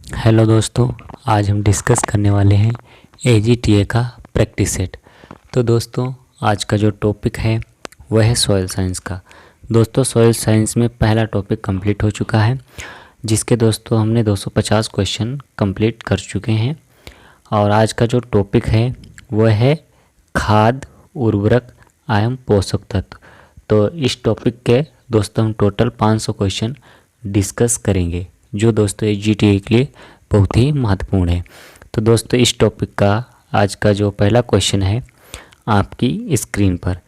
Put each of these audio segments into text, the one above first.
Hello दोस्तों, आज हम डिस्कस करने वाले हैं एजीटीए का प्रैक्टिस सेट। तो दोस्तों, आज का जो टॉपिक है वह है सॉइल साइंस का। दोस्तों, सॉइल साइंस में पहला टॉपिक कंप्लीट हो चुका है, जिसके दोस्तों हमने 250 क्वेश्चन कंप्लीट कर चुके हैं। और आज का जो टॉपिक है वह है खाद, उर्वरक एवं पोषक तत्व। तो इस टॉपिक के दोस्तों हम टोटल 500 क्वेश्चन डिस्कस करेंगे, जो दोस्तों एजीटीए के लिए बहुत ही महत्वपूर्ण है। तो दोस्तों, इस टॉपिक का आज का जो पहला क्वेश्चन है आपकी स्क्रीन पर।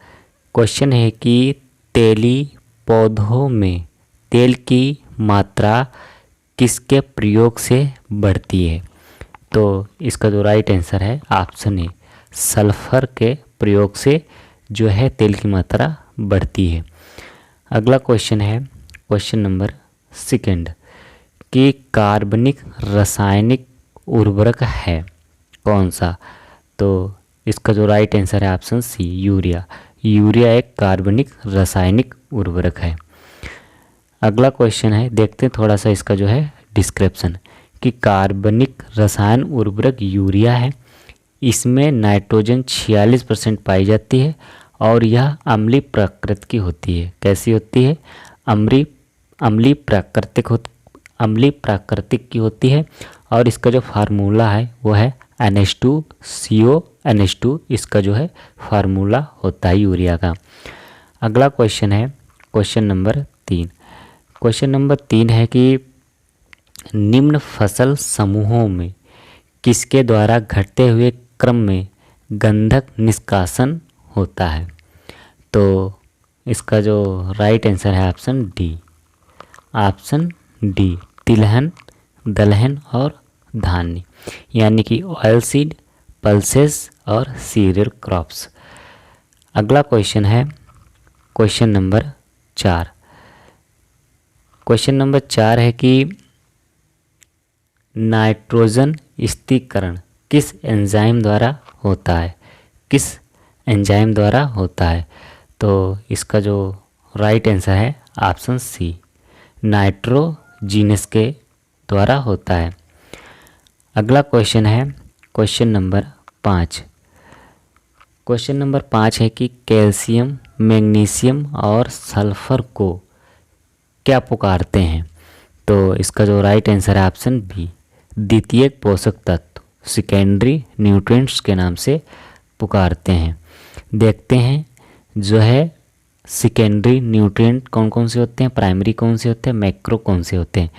क्वेश्चन है कि तेली पौधों में तेल की मात्रा किसके प्रयोग से बढ़ती है? तो इसका जो राइट आंसर है ऑप्शन ए, सल्फर के प्रयोग से जो है तेल की मात्रा बढ़ती है। अगला क्वेश्चन है क्वेश्चन नंबर सेकंड कि कार्बनिक रासायनिक उर्वरक है कौन सा? तो इसका जो राइट आंसर है ऑप्शन सी, यूरिया। यूरिया एक कार्बनिक रासायनिक उर्वरक है। अगला क्वेश्चन है, देखते हैं थोड़ा सा इसका जो है डिस्क्रिप्शन कि कार्बनिक रसायन उर्वरक यूरिया है। इसमें नाइट्रोजन 46% पाई जाती है और यह अम्लीय प्रकृति की होती है। कैसी होती है? अम्लीय प्राकृतिक की होती है। और इसका जो फार्मूला है वो है NH2CO NH2, इसका जो है फार्मूला होता है यूरिया का। अगला क्वेश्चन है क्वेश्चन नंबर 3। क्वेश्चन नंबर 3 है कि निम्न फसल समूहों में किसके द्वारा घटते हुए क्रम में गंधक निष्कासन होता है? तो इसका जो राइट आंसर है ऑप्शन डी, तिलहन, दलहन और धान्य, यानी कि ऑयल सीड, पल्सेस और सीरियल क्रॉप्स। अगला क्वेश्चन है क्वेश्चन नंबर 4। क्वेश्चन नंबर 4 है कि नाइट्रोजन स्थिरीकरण किस एंजाइम द्वारा होता है? किस एंजाइम द्वारा होता है? तो इसका जो राइट आंसर है ऑप्शन सी, नाइट्रोजीनस के द्वारा होता है। अगला क्वेश्चन है क्वेश्चन नंबर 5। क्वेश्चन नंबर 5 है कि कैल्शियम, मैग्नीशियम और सल्फर को क्या पुकारते हैं? तो इसका जो राइट आंसर है ऑप्शन बी, द्वितीयक पोषक तत्व, सेकेंडरी न्यूट्रिएंट्स के नाम से पुकारते हैं। देखते हैं जो है सेकेंडरी न्यूट्रिएंट कौन कौन से होते हैं, प्राइमरी कौन से होते हैं, मैक्रो कौन से होते हैं।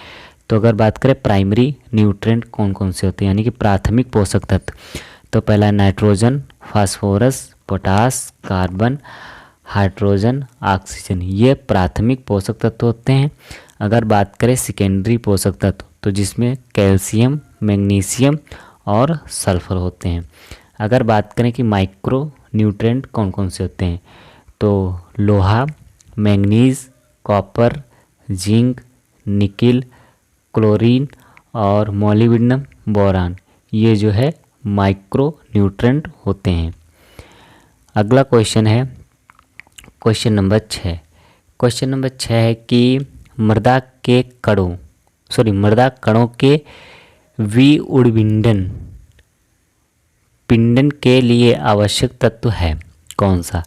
तो अगर बात करें प्राइमरी न्यूट्रिएंट कौन कौन से होते हैं, यानी कि प्राथमिक पोषक तत्व, तो पहला nitrogen, phosphorus, potash, carbon, hydrogen, oxygen, ये प्राथमिक पोषक तत्व होते हैं। अगर बात करें सेकेंडरी पोषक तत्व, तो जिसमें कैल्शियम, मैग्नीशियम और सल्फर होते हैं। अगर बात करें कि माइक्रो न्यूट्रिएंट कौन कौन से होते हैं, तो लोहा, manganese, copper, zinc, nickel, chlorine और मोलिब्डेनम, बोरान, ये जो है माइक्रो न्यूट्रिएंट होते हैं। अगला क्वेश्चन है क्वेश्चन नंबर 6। क्वेश्चन नंबर 6 है कि मृदा कणों के विउडविंडन पिंडन के लिए आवश्यक तत्व है कौन सा?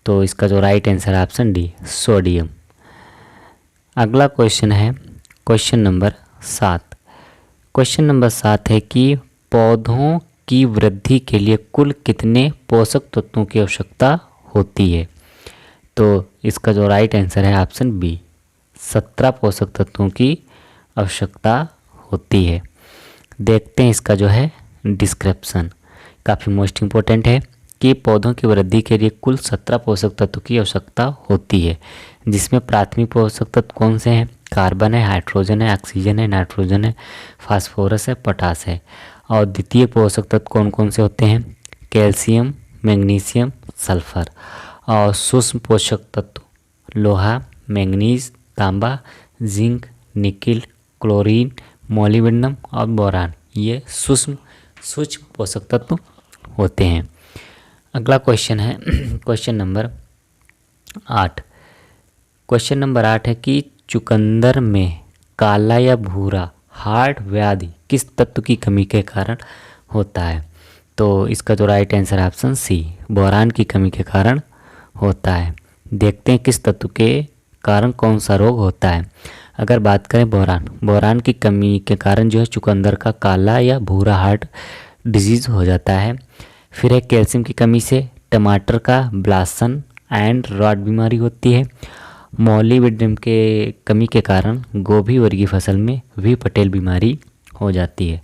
तो इसका जो राइट आंसर है ऑप्शन डी, सोडियम। अगला क्वेश्चन है क्वेश्चन नंबर 7। क्वेश्चन नंबर 7 है कि पौधों की वृद्धि के लिए कुल कितने पोषक तत्वों की आवश्यकता होती है? तो इसका जो राइट आंसर है ऑप्शन बी, 17 पोषक तत्वों की आवश्यकता होती है। देखते हैं इसका जो है डिस्क्रिप्शन, काफ़ी मोस्ट इम्पोर्टेंट है कि पौधों की वृद्धि के लिए कुल 17 पोषक तत्व की आवश्यकता होती है, जिसमें प्राथमिक पोषक तत्व कौन से हैं? कार्बन है, हाइड्रोजन है, ऑक्सीजन है, नाइट्रोजन है, फास्फोरस है, पोटास है। और द्वितीय पोषक तत्व कौन कौन से होते हैं? Calcium, magnesium, sulphur. और सूक्ष्म पोषक तत्व लोहा, मैंगनीज, तांबा, जिंक, निकिल, क्लोरीन, मोलिब्डेनम और बोरान, ये सूक्ष्म पोषक तत्व होते हैं। अगला क्वेश्चन है क्वेश्चन नंबर 8। क्वेश्चन नंबर 8 है कि चुकंदर में काला या भूरा हार्ट व्याधि किस तत्व की कमी के कारण होता है? तो इसका जो राइट आंसर है ऑप्शन सी, बोरान की कमी के कारण होता है। देखते हैं किस तत्व के कारण कौन सा रोग होता है। अगर बात करें बोरान की कमी के कारण जो है चुकंदर का काला या भूरा हार्ट डिजीज़ हो जाता है। फिर है कैल्शियम की कमी से टमाटर का ब्लासन एंड रॉट बीमारी होती है। मॉलीविटमिन के कमी के कारण गोभी वर्गीय फसल में वी पटेल बीमारी हो जाती है।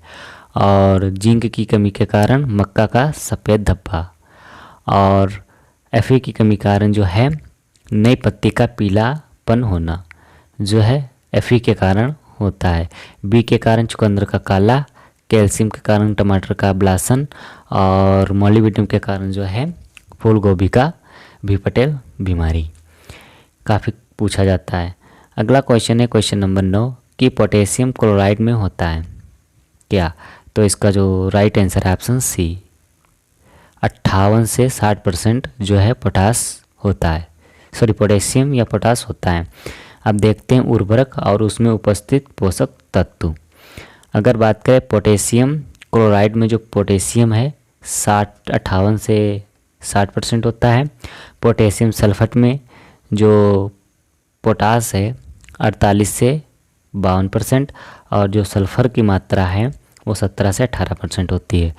और जिंक की कमी के कारण मक्का का सफ़ेद धब्बा। और एफ की कमी कारण जो है नई पत्ती का पीलापन होना जो है एफ के कारण होता है। बी के कारण चुकंदर का काला, कैल्शियम के कारण टमाटर का ब्लासन और मॉलीविटमिन के कारण जो है फूल गोभी का वी पटेल बीमारी। काफ़ी पूछा जाता है। अगला क्वेश्चन है क्वेश्चन नंबर 9 कि पोटेशियम क्लोराइड में होता है क्या? तो इसका जो राइट आंसर है ऑप्शन सी, 58 से 60% जो है पोटेशियम या पोटास होता है। अब देखते हैं उर्वरक और उसमें उपस्थित पोषक तत्व। अगर बात करें पोटेशियम क्लोराइड में जो पोटेशियम है 58 से 60% होता है। पोटेशियम सल्फेट में जो पोटास है 48 से 52% और जो सल्फ़र की मात्रा है वो 17 से 18% होती है।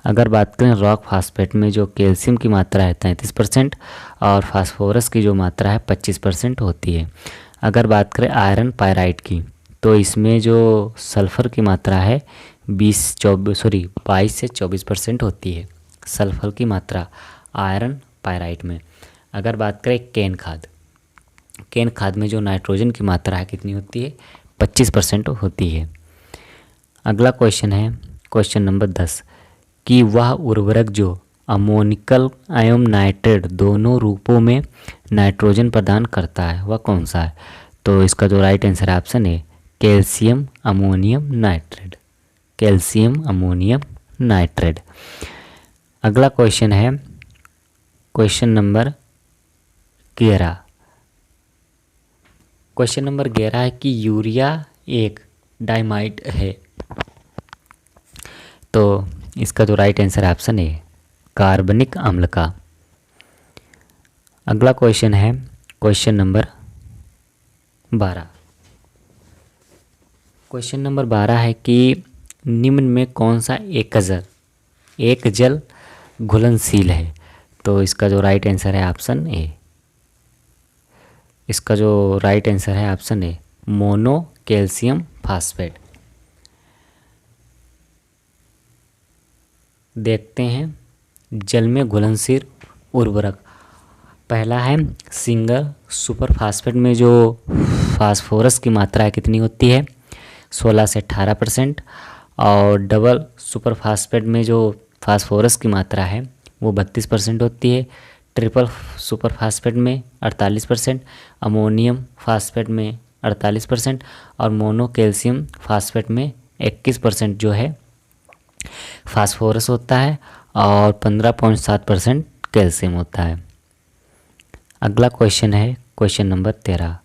अगर बात करें रॉक फास्फेट में जो कैल्शियम की मात्रा है 33% और फास्फोरस की जो मात्रा है 25% होती है। अगर बात करें आयरन पायराइट की तो इसमें जो सल्फ़र की मात्रा है 22 से 24% होती है सल्फ़र की मात्रा आयरन पायराइट में। अगर बात करें केन खाद में जो नाइट्रोजन की मात्रा है कितनी होती है? 25% होती है। अगला क्वेश्चन है क्वेश्चन नंबर 10 कि वह उर्वरक जो अमोनिकल एवं नाइट्रेट दोनों रूपों में नाइट्रोजन प्रदान करता है वह कौन सा है? तो इसका जो राइट आंसर है ऑप्शन है कैल्शियम अमोनियम नाइट्रेट। अगला क्वेश्चन है क्वेश्चन नंबर 11। क्वेश्चन नंबर 11 है कि यूरिया एक डाइमाइट है। तो इसका जो राइट आंसर है ऑप्शन है कार्बनिक अम्ल का। अगला क्वेश्चन है क्वेश्चन नंबर 12। क्वेश्चन नंबर 12 है कि निम्न में कौन सा एक जल घुलनशील है? तो इसका जो राइट आंसर है option A, mono calcium phosphate. देखते हैं जल में घुलनशील उर्वरक। पहला है सिंगल सुपर फास्फेट में जो फास्फोरस की मात्रा कितनी होती है? 16 से 18%। और डबल सुपर फास्फेट में जो फास्फोरस की मात्रा है वो 32% होती है। ट्रिपल सुपर फास्फेट में 48%, अमोनियम फास्फेट में 48% और मोनो कैल्शियम फास्फेट में 21% जो है फास्फोरस होता है और 15.7% कैल्शियम होता है। अगला क्वेश्चन है क्वेश्चन नंबर 13।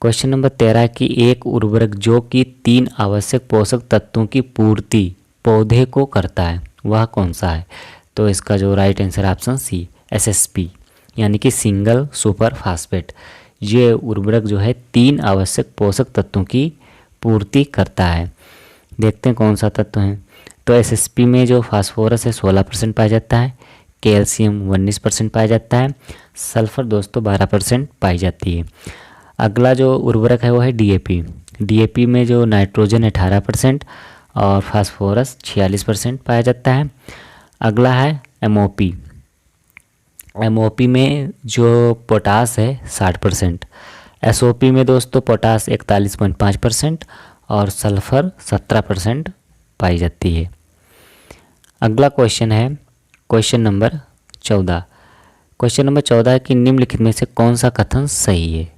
क्वेश्चन नंबर 13 की एक उर्वरक जो कि 3 आवश्यक पोषक तत्वों की पूर्ति पौधे को करता है वह कौन सा है? तो इसका जो right answer option C, SSP यानी कि सिंगल सुपर फास्फेट। ये उर्वरक जो है 3 आवश्यक पोषक तत्वों की पूर्ति करता है। देखते हैं कौन सा तत्व है। तो SSP में जो फास्फोरस है 16% पाया जाता है, कैल्शियम 19% पाया जाता है, सल्फर दोस्तों 12% पाई जाती है। अगला जो उर्वरक है वो है DAP में जो नाइट्रोजन 18% और फास्फोरस 46% पाया जाता है। अगला है MOP में जो पोटास है 60%। SOP में दोस्तों पोटास 41.5% और सल्फर 17% पाई जाती है। अगला क्वेश्चन है क्वेश्चन नंबर 14। क्वेश्चन नंबर 14 है कि निम्नलिखित में से कौन सा कथन सही है?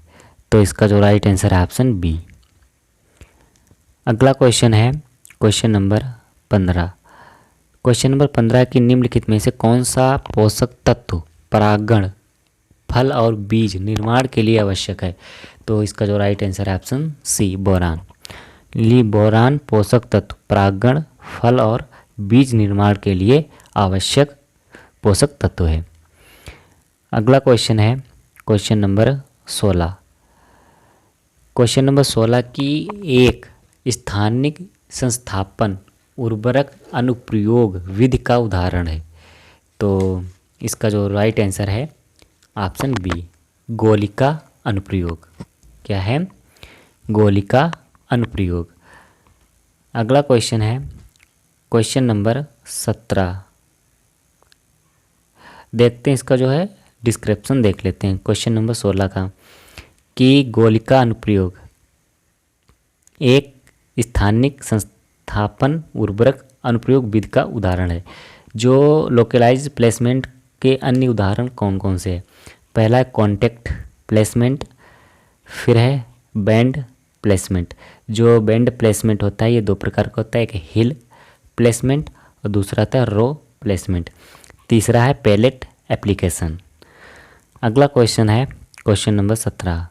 तो इसका जो राइट आंसर है ऑप्शन बी। अगला क्वेश्चन है क्वेश्चन नंबर 15। क्वेश्चन नंबर 15 की निम्नलिखित में से कौन सा पोषक तत्व परागण, फल और बीज निर्माण के लिए आवश्यक है? तो इसका जो राइट आंसर है ऑप्शन सी, बोरान। बोरान पोषक तत्व परागण, फल और बीज निर्माण के लिए आवश्यक पोषक तत्व है। अगला क्वेश्चन है क्वेश्चन नंबर 16। क्वेश्चन नंबर 16 की एक स्थानिक संस्थापन उर्वरक अनुप्रयोग विधि का उदाहरण है। तो इसका जो राइट आंसर है ऑप्शन बी, गोलिका अनुप्रयोग। क्या है? गोलिका अनुप्रयोग। अगला क्वेश्चन है क्वेश्चन नंबर 17। देखते हैं इसका जो है डिस्क्रिप्शन देख लेते हैं क्वेश्चन नंबर 16 का, कि गोलिका अनुप्रयोग एक स्थानिक संस्थापन उर्वरक अनुप्रयोग विधि का उदाहरण है। जो लोकलाइज प्लेसमेंट के अन्य उदाहरण कौन कौन से हैं? पहला है कॉन्टैक्ट प्लेसमेंट, फिर है बैंड प्लेसमेंट। जो बैंड प्लेसमेंट होता है ये दो प्रकार का होता है, एक हिल प्लेसमेंट और दूसरा होता है रो प्लेसमेंट। तीसरा है पैलेट एप्लीकेशन। अगला क्वेश्चन है क्वेश्चन नंबर 17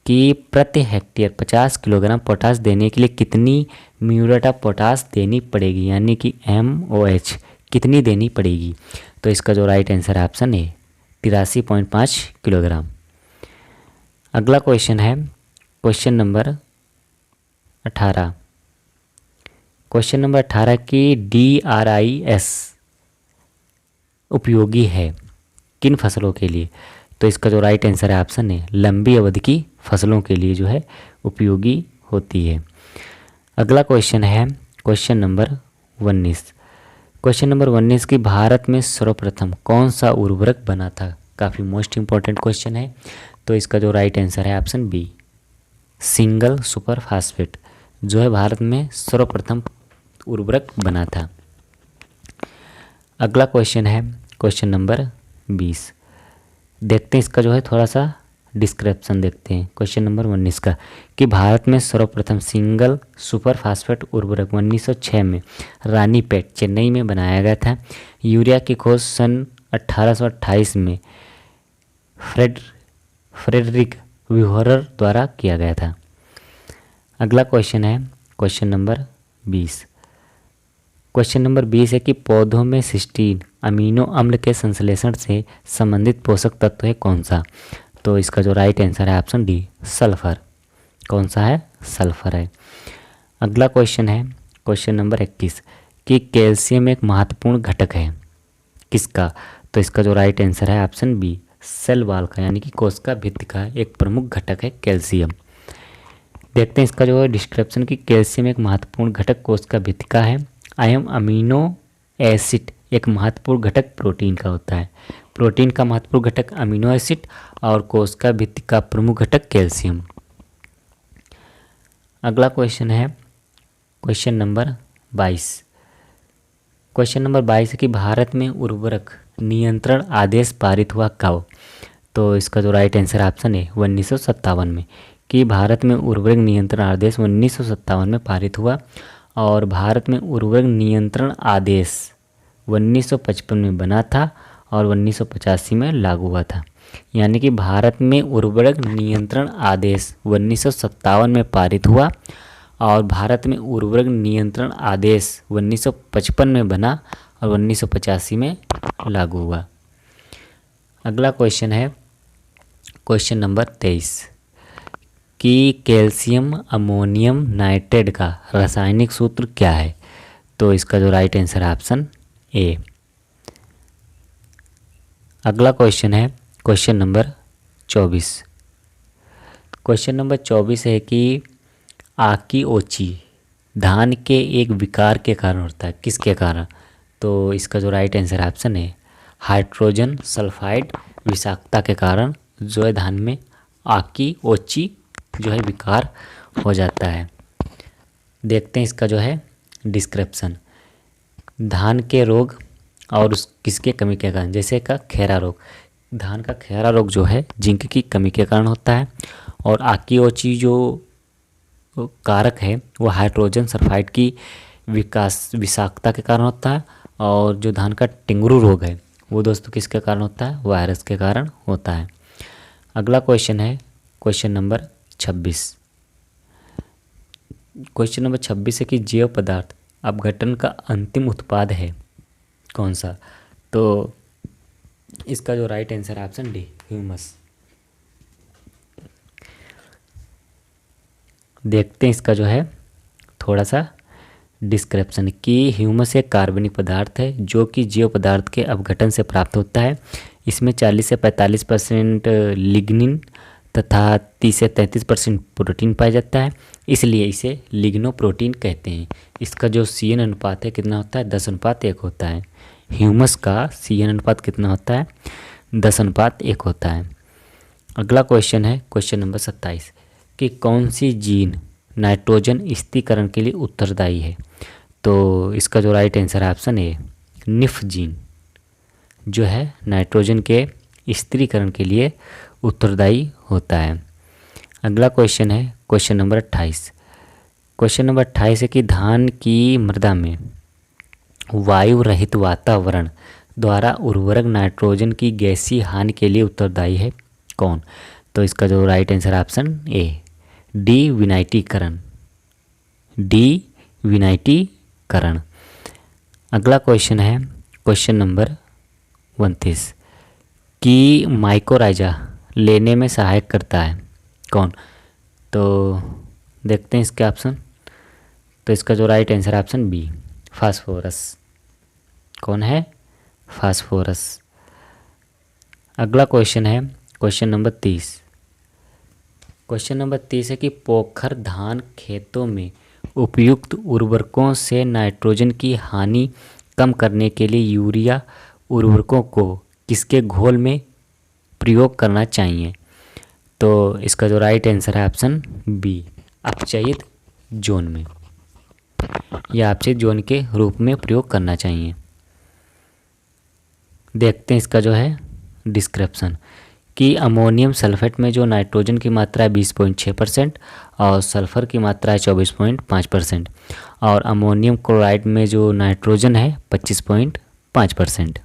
कि प्रति हेक्टेयर 50 किलोग्राम पोटास देने के लिए कितनी म्यूरेट ऑफ पोटास देनी पड़ेगी, यानी कि MOH कितनी देनी पड़ेगी? तो इसका जो राइट आंसर है ऑप्शन ए, 83.5 किलोग्राम। अगला क्वेश्चन है क्वेश्चन नंबर 18। क्वेश्चन नंबर 18 की DRIS उपयोगी है किन फसलों के लिए? तो इसका जो राइट आंसर है ऑप्शन है, लंबी अवधि की फसलों के लिए जो है उपयोगी होती है। अगला क्वेश्चन है क्वेश्चन नंबर 19। क्वेश्चन नंबर 19 की भारत में सर्वप्रथम कौन सा उर्वरक बना था? काफ़ी मोस्ट इंपॉर्टेंट क्वेश्चन है। तो इसका जो राइट आंसर है option B, single super phosphate जो है भारत में सर्वप्रथम उर्वरक बना था। अगला क्वेश्चन है क्वेश्चन नंबर 20। देखते हैं इसका जो है थोड़ा सा डिस्क्रिप्शन देखते हैं क्वेश्चन नंबर 19 का, कि भारत में सर्वप्रथम सिंगल सुपर फास्फेट उर्वरक 1906 में रानीपेट चेन्नई में बनाया गया था। यूरिया की खोज सन 1828 में फ्रेडरिक व्यूहरर द्वारा किया गया था। अगला क्वेश्चन है क्वेश्चन नंबर 20। क्वेश्चन नंबर 20 है कि पौधों में सिस्टीन अमीनो अम्ल के संश्लेषण से संबंधित पोषक तत्व है कौन सा? तो इसका जो राइट आंसर है ऑप्शन डी, सल्फर। कौन सा है? सल्फर है। अगला क्वेश्चन है क्वेश्चन नंबर 21 कि कैल्शियम एक महत्वपूर्ण घटक है किसका? तो इसका जो राइट आंसर है ऑप्शन बी, सेल वॉल का, यानी कि कोशिका भित्ति का एक प्रमुख घटक है कैल्शियम। देखते हैं इसका जो है डिस्क्रिप्शन की, कैल्शियम एक महत्वपूर्ण घटक कोशिका भित्ति का है। आयन अमीनो एसिड एक महत्वपूर्ण घटक प्रोटीन का होता है। प्रोटीन का महत्वपूर्ण घटक अमीनो एसिड और कोशिका भित्ति का प्रमुख घटक कैल्शियम। अगला क्वेश्चन है क्वेश्चन नंबर 22। क्वेश्चन नंबर 22 है कि भारत में उर्वरक नियंत्रण आदेश पारित हुआ कब? तो इसका जो राइट आंसर ऑप्शन है 1957 में, कि भारत में उर्वरक नियंत्रण आदेश 1957 में पारित हुआ। और भारत में उर्वरक नियंत्रण आदेश 1955 में बना था और 1985 में लागू हुआ था। यानी कि भारत में उर्वरक नियंत्रण आदेश 1957 में पारित हुआ और भारत में उर्वरक नियंत्रण आदेश 1955 में बना और 1985 में लागू हुआ। अगला क्वेश्चन है क्वेश्चन नंबर 23 कि कैल्शियम अमोनियम नाइट्रेट का रासायनिक सूत्र क्या है? तो इसका जो राइट आंसर है ऑप्शन ए। अगला क्वेश्चन है क्वेश्चन नंबर 24। क्वेश्चन नंबर 24 है कि आकिओची धान के एक विकार के कारण होता है, किसके कारण? तो इसका जो राइट आंसर है ऑप्शन है हाइड्रोजन सल्फाइड विषाक्तता के कारण जो है धान में आकिओची जो है विकार हो जाता है। देखते हैं इसका जो है डिस्क्रिप्शन, धान के रोग और उस किसके कमी के कारण, जैसे का खैरा रोग। धान का खैरा रोग जो है जिंक की कमी के कारण होता है और आकिओची जो कारक है वो हाइड्रोजन सल्फाइड की विषाक्तता के कारण होता है। और जो धान का टिंगरू रोग है वो दोस्तों किसके कारण होता है? वायरस के कारण होता है। अगला क्वेश्चन है क्वेश्चन नंबर 26। क्वेश्चन नंबर 26 है कि जैव पदार्थ अपघटन का अंतिम उत्पाद है कौन सा? तो इसका जो राइट आंसर है ऑप्शन डी, ह्यूमस। देखते हैं इसका जो है थोड़ा सा डिस्क्रिप्शन कि ह्यूमस एक कार्बनिक पदार्थ है जो कि जैव पदार्थ के अपघटन से प्राप्त होता है। इसमें 40 से 45% लिग्निन तथा 30 से 33% प्रोटीन पाया जाता है, इसलिए इसे लिग्नोप्रोटीन कहते हैं। इसका जो CN अनुपात है कितना होता है? 10:1 होता है। ह्यूमस का CN अनुपात कितना होता है? 10:1 होता है। अगला क्वेश्चन है क्वेश्चन नंबर 27 कि कौन सी जीन नाइट्रोजन स्थिरीकरण के लिए उत्तरदायी है? तो इसका जो राइट आंसर है ऑप्शन ए, निफ जीन जो है नाइट्रोजन के स्थिरीकरण के लिए उत्तरदायी होता है। अगला क्वेश्चन है क्वेश्चन नंबर 28। क्वेश्चन नंबर 28 है कि धान की मृदा में वायु रहित वातावरण द्वारा उर्वरक नाइट्रोजन की गैसीय हानि के लिए उत्तरदायी है कौन? तो इसका जो right answer option A, D विनाइटीकरण, डी विनाइटीकरण। अगला क्वेश्चन है क्वेश्चन नंबर 29 कि माइकोराइजा लेने में सहायक करता है कौन? तो देखते हैं इसके ऑप्शन। तो इसका जो right answer option B, phosphorus. कौन है? फास्फोरस। अगला क्वेश्चन है क्वेश्चन नंबर 30। क्वेश्चन नंबर 30 है कि पोखर धान खेतों में उपयुक्त उर्वरकों से नाइट्रोजन की हानि कम करने के लिए यूरिया उर्वरकों को किसके घोल में प्रयोग करना चाहिए? तो इसका जो राइट आंसर है ऑप्शन बी, अपचयित जोन में या अपचयित जोन के रूप में प्रयोग करना चाहिए। देखते हैं इसका जो है डिस्क्रिप्शन कि अमोनियम सल्फेट में जो नाइट्रोजन की मात्रा है 20.6% और सल्फ़र की मात्रा है 24.5% और अमोनियम क्लोराइड में जो नाइट्रोजन है 25.5%।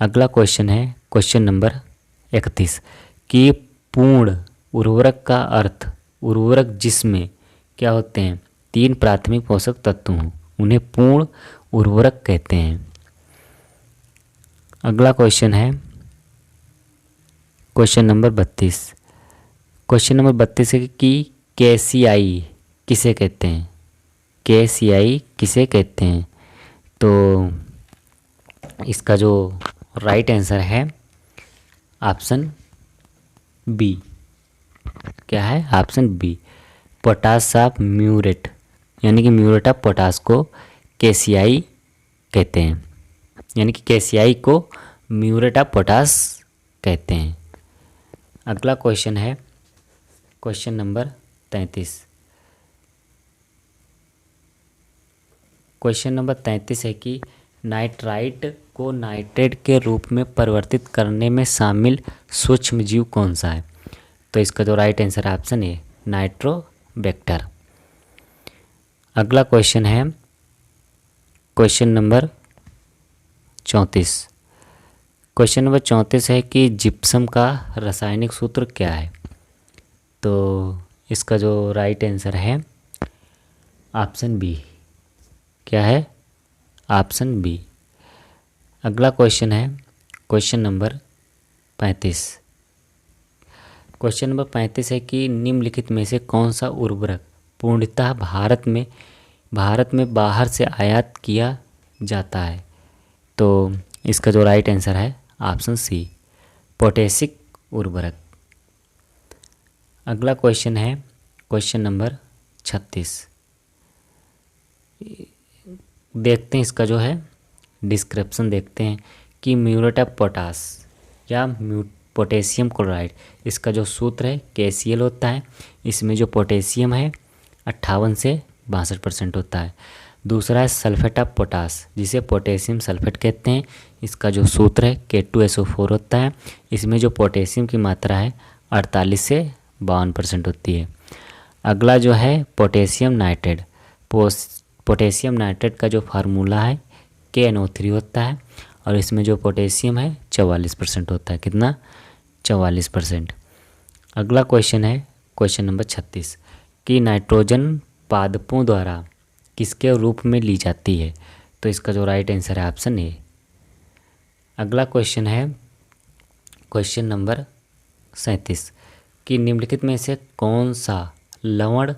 अगला क्वेश्चन है क्वेश्चन नंबर 31 कि पूर्ण उर्वरक का अर्थ उर्वरक जिसमें क्या होते हैं? 3 प्राथमिक पोषक तत्व हों, उन्हें पूर्ण उर्वरक कहते हैं। अगला क्वेश्चन है क्वेश्चन नंबर 32। क्वेश्चन नंबर 32 है कि KCI किसे कहते हैं? KCI किसे कहते हैं? तो इसका जो राइट आंसर है ऑप्शन बी। क्या है? Option B, potash of muriate, यानी कि म्यूरेट ऑफ पोटास को KCI कहते हैं, यानी कि KCI को म्यूरेट ऑफ पोटास कहते हैं। अगला क्वेश्चन है क्वेश्चन नंबर 33। क्वेश्चन नंबर 33 है कि नाइट्राइट को नाइट्रेट के रूप में परिवर्तित करने में शामिल सूक्ष्मजीव कौन सा है? तो इसका जो राइट आंसर है ऑप्शन ए, नाइट्रोबैक्टर। अगला क्वेश्चन है क्वेश्चन नंबर 34। क्वेश्चन नंबर 34 है कि जिप्सम का रासायनिक सूत्र क्या है? तो इसका जो राइट आंसर है ऑप्शन बी। क्या है? Option B. अगला क्वेश्चन है क्वेश्चन नंबर 35। क्वेश्चन नंबर 35 है कि निम्नलिखित में से कौन सा उर्वरक पूर्णतः भारत में बाहर से आयात किया जाता है? तो इसका जो राइट आंसर है ऑप्शन सी, पोटेशिक उर्वरक। अगला क्वेश्चन है क्वेश्चन नंबर 36। देखते हैं इसका जो है डिस्क्रिप्शन देखते हैं कि म्यूरेट ऑफ पोटास या पोटेशियम क्लोराइड, इसका जो सूत्र है KCl होता है। इसमें जो पोटेशियम है 58 से 62% होता है। दूसरा है सल्फेट ऑफ पोटास, जिसे पोटेशियम सल्फेट कहते हैं। इसका जो सूत्र है K2SO4 होता है। इसमें जो पोटेशियम की मात्रा है 48 से 52% होती है। अगला जो है पोटेशियम नाइट्रेट, पोटेशियम नाइट्रेट का जो फार्मूला है KNO3 होता है और इसमें जो पोटेशियम है 44% होता है। कितना? 44%। अगला क्वेश्चन है क्वेश्चन नंबर 36 कि नाइट्रोजन पादपों द्वारा किसके रूप में ली जाती है? तो इसका जो राइट आंसर है ऑप्शन ए। अगला क्वेश्चन है क्वेश्चन नंबर 37 कि निम्नलिखित में से कौन सा लवण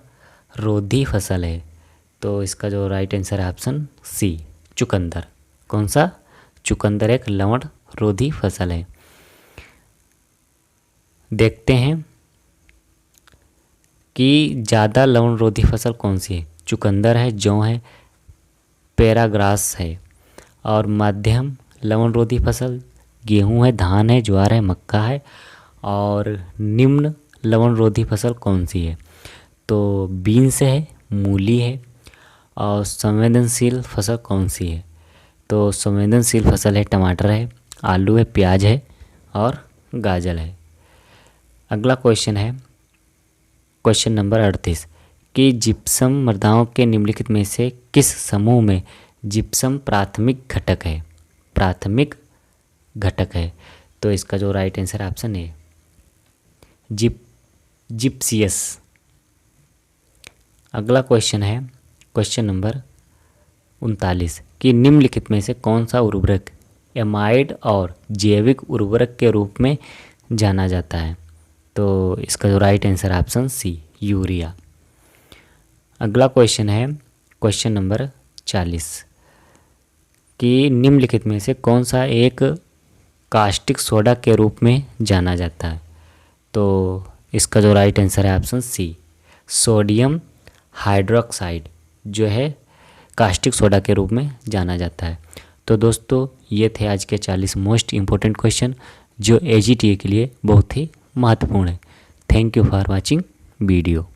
रोधी फसल है? तो इसका जो राइट आंसर है ऑप्शन सी, चुकंदर। कौन सा? चुकंदर एक लवण रोधी फसल है। देखते हैं कि ज़्यादा लवण रोधी फसल कौन सी है। चुकंदर है, जौ है, पैराग्रास है। और मध्यम लवण रोधी फसल गेहूं है, धान है, ज्वार है, मक्का है। और निम्न लवण रोधी फसल कौन सी है? तो बीन्स है, मूली है। और संवेदनशील फसल कौन सी है? तो संवेदनशील फसल है टमाटर है, आलू है, प्याज है और गाजर है। अगला क्वेश्चन है क्वेश्चन नंबर 38 कि जिप्सम मृदाओं के निम्नलिखित में से किस समूह में जिप्सम प्राथमिक घटक है? प्राथमिक घटक है। तो इसका जो राइट आंसर ऑप्शन है जिप्सियस। अगला क्वेश्चन है क्वेश्चन नंबर 39 कि निम्नलिखित में से कौन सा उर्वरक एमाइड और जैविक उर्वरक के रूप में जाना जाता है? तो इसका जो right answer option C, urea. अगला क्वेश्चन है क्वेश्चन नंबर 40 कि निम्नलिखित में से कौन सा एक कास्टिक सोडा के रूप में जाना जाता है? तो इसका जो राइट आंसर है ऑप्शन सी, सोडियम हाइड्रोक्साइड जो है कास्टिक सोडा के रूप में जाना जाता है। तो दोस्तों ये थे आज के 40 मोस्ट इम्पोर्टेंट क्वेश्चन जो AGTA के लिए बहुत ही महत्वपूर्ण है। Thank you for watching video.